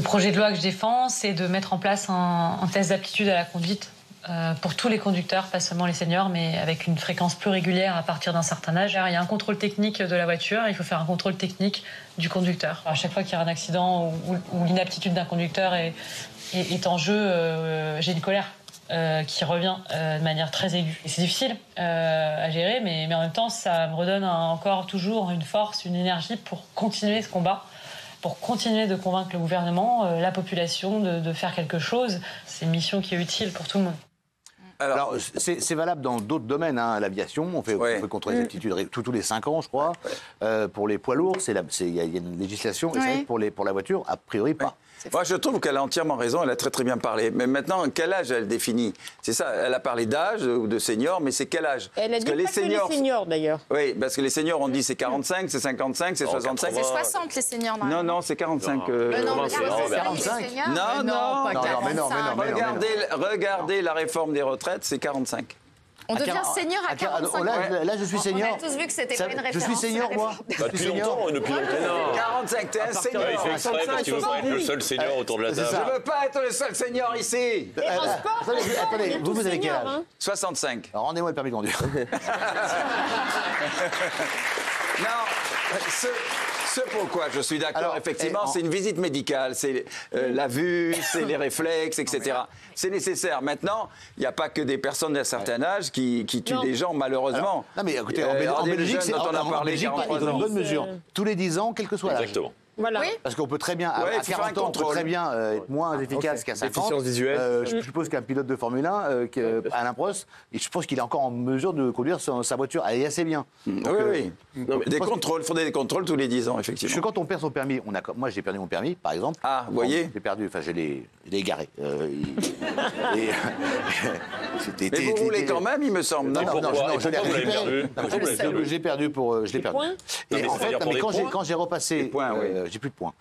projet de loi que je défends, c'est de mettre en place un test d'aptitude à la conduite pour tous les conducteurs, pas seulement les seniors, mais avec une fréquence plus régulière à partir d'un certain âge. Il y a un contrôle technique de la voiture, il faut faire un contrôle technique du conducteur. À chaque fois qu'il y a un accident ou l'inaptitude d'un conducteur est en jeu, j'ai une colère qui revient de manière très aiguë. Et c'est difficile à gérer, mais en même temps, ça me redonne encore toujours une force, une énergie pour continuer ce combat, pour continuer de convaincre le gouvernement, la population de faire quelque chose. C'est une mission qui est utile pour tout le monde. Alors c'est valable dans d'autres domaines, hein, l'aviation, on fait contrôler les aptitudes tous les 5 ans, je crois. Pour les poids lourds, il y a une législation, et c'est vrai que pour la voiture, a priori, pas. Moi, je trouve qu'elle a entièrement raison, elle a très très bien parlé. Mais maintenant, quel âge elle définit? C'est ça, elle a parlé d'âge ou de senior, mais c'est quel âge? Elle a dit que les seniors, d'ailleurs. Oui, parce que les seniors, on dit c'est 45, c'est 55, c'est 65. C'est 60 les seniors. Non, c'est 45. Non, c'est 45. Non, regardez la réforme des retraites, c'est 45. On devient senior à 45 ans. Là, je suis senior. On a tous vu que c'était pas une référence. Je suis senior, moi. Depuis longtemps. 45, t'es un senior. Il fait exprès parce qu'il veut pas être le seul senior autour de la table. Je veux pas être le seul senior ici. Attendez, vous avez quel âge? 65. Rendez-moi le permis de conduire. Non, ce pourquoi je suis d'accord, effectivement, c'est une visite médicale, c'est la vue, c'est les réflexes, etc. C'est nécessaire. Maintenant, il n'y a pas que des personnes d'un certain âge qui tuent des gens, malheureusement. Non, mais écoutez, en Belgique, c'est une bonne mesure. Tous les 10 ans, quel que soit l'âge. Exactement. Voilà. Oui. Parce qu'on peut très bien, à 40 ans, on peut très bien être moins efficace qu'à 50. Déficience visuelle. Je suppose qu'un pilote de Formule 1, Alain Prost, je pense qu'il est encore en mesure de conduire sa voiture. Elle est assez bien. Donc, oui. Des contrôles, il faudrait des contrôles tous les 10 ans, effectivement. Parce que quand on perd son permis, moi j'ai perdu mon permis, par exemple. Ah, vous voyez. J'ai perdu, enfin je l'ai égaré. Mais vous roulez quand même, il me semble. Non, je l'ai perdu pour... Je l'ai perdu. Et en fait, quand j'ai repassé... J'ai plus de points.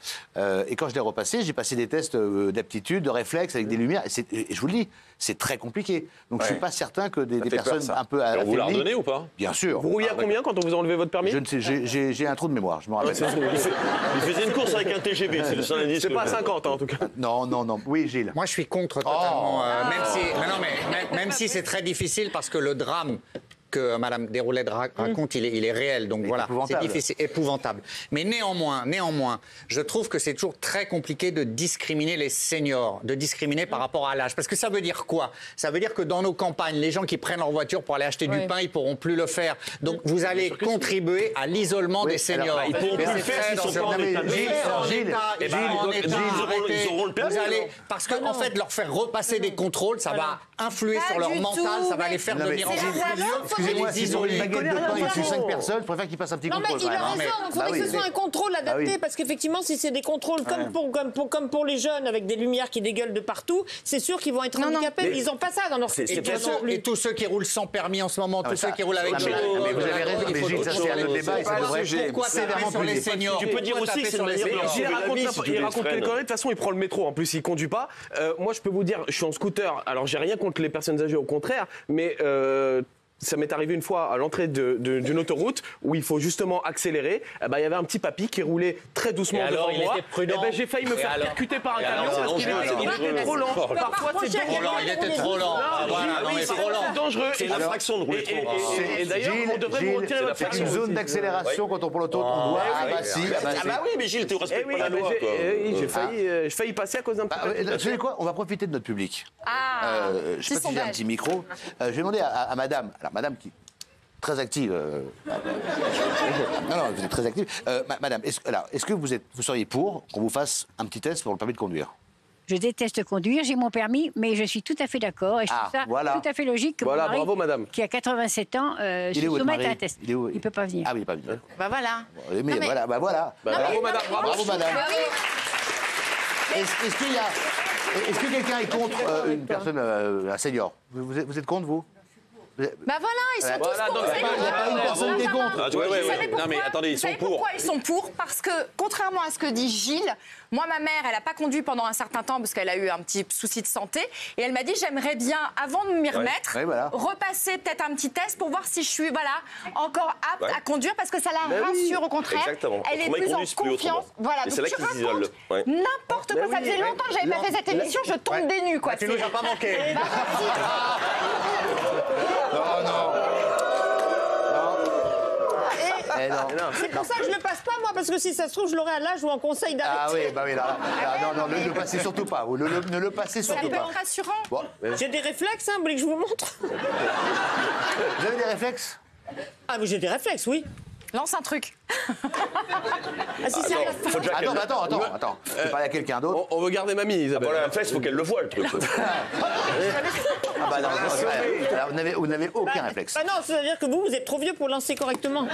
Et quand je l'ai repassé, j'ai passé des tests d'aptitude, de réflexe avec des lumières. Et je vous le dis, c'est très compliqué. Donc je suis pas certain que des personnes un peu affaiblies... Vous la redonnez ou pas? Bien sûr. Vous rouliez à combien quand on vous a enlevé votre permis? Je ne sais, j'ai un trou de mémoire, je me rappelle. Il faisait une course avec un TGV, c'est le seul indice. C'est pas 50 en tout cas. Non. Oui, Gilles. Moi, je suis contre totalement. Même si c'est très difficile parce que le drame que Mme Desroulettes raconte, il est réel. Donc voilà, c'est difficile, épouvantable. Mais néanmoins, je trouve que c'est toujours très compliqué de discriminer les seniors, de discriminer par rapport à l'âge. Parce que ça veut dire quoi? Ça veut dire que dans nos campagnes, les gens qui prennent leur voiture pour aller acheter du pain, ils pourront plus le faire. Donc vous allez contribuer à l'isolement des seniors. Ils pourront plus le faire s'ils sont pas en état. Ils auront le permis. Parce qu'en fait, leur faire repasser des contrôles, ça va influer sur leur mental, ça va les faire devenir Excusez-moi, si sur une baguette de pain, il tue 5 personnes, je préfère qu'il passe un petit contrôle. Non, mais il a raison, il faudrait que ce soit un contrôle adapté, parce qu'effectivement, si c'est des contrôles comme pour les jeunes, avec des lumières qui dégueulent de partout, c'est sûr qu'ils vont être handicapés. Ils n'ont pas ça dans leur... Et tous ceux qui roulent sans permis en ce moment, tous ceux qui roulent avec... Mais vous avez raison, mais Gilles, ça c'est un autre débat, et ça devrait... Pourquoi taper sur les seniors? Tu peux dire aussi que c'est il raconte les conneries, de toute façon, il prend le métro, en plus, il conduit pas. Moi, je peux vous dire, je suis en scooter, alors j'ai rien contre les personnes âgées, au contraire, mais... ça m'est arrivé une fois à l'entrée d'une autoroute où il faut justement accélérer. Il y avait un petit papy qui roulait très doucement devant moi. J'ai failli me faire percuter par un camion parce qu'il était trop lent. Parfois, c'est dangereux. Il était trop lent. C'est dangereux. C'est une infraction de rouler trop. Et d'ailleurs, on devrait vous retirer votre c'est une zone d'accélération quand on prend l'autoroute. On doit... Ah bah oui, mais Gilles, tu respectes pas la loi. J'ai failli passer à cause d'un petit... Vous savez quoi? On va profiter de notre public. Je ne sais pas si j'ai un petit micro. Je vais demander à madame... Madame qui est très active. Non, vous êtes très active. Madame, est-ce que vous seriez pour qu'on vous fasse un petit test pour le permis de conduire? Je déteste conduire, j'ai mon permis, mais je suis tout à fait d'accord et je trouve ça tout à fait logique que mon mari, bravo, madame. qui a 87 ans, se soumette à un test. Il ne peut pas venir. Ah oui, il ne peut pas venir. Voilà. Mais voilà. Bravo, madame. Bravo, madame. Est-ce que quelqu'un est contre une personne, un senior? Vous êtes contre, vous? Bah voilà, ils sont tous pour. Il n'y a pas une personne qui est contre. Non mais attendez, ils sont pour. Pourquoi ils sont pour? Parce que, contrairement à ce que dit Gilles, moi, ma mère, elle n'a pas conduit pendant un certain temps parce qu'elle a eu un petit souci de santé. Et elle m'a dit, j'aimerais bien, avant de m'y remettre, repasser peut-être un petit test pour voir si je suis encore apte à conduire parce que ça la rassure au contraire. Exactement. Elle est plus en confiance. Voilà, donc tu racontes n'importe quoi. Ça faisait longtemps que j'avais pas fait cette émission, je tombe des nues. Tu nous as pas manqué. C'est pour ça que je le passe pas, moi, parce que si ça se trouve, je l'aurais à l'âge ou en conseil d'arrêter. Ah oui, bah oui, là. Non, ne le passez surtout pas. Ne le passez surtout pas. Ça peut être rassurant. Bon. J'ai des réflexes, vous voulez que je vous montre? Vous avez des réflexes? Ah, mais j'ai des réflexes, oui. Lance un truc. Attends. Je vais parler à quelqu'un d'autre. On veut garder mamie, Isabelle. Voilà, la fesse, il faut qu'elle le voie, le truc. Ah bah non, vous n'avez aucun réflexe. Ah non, c'est-à-dire que vous êtes trop vieux pour lancer correctement.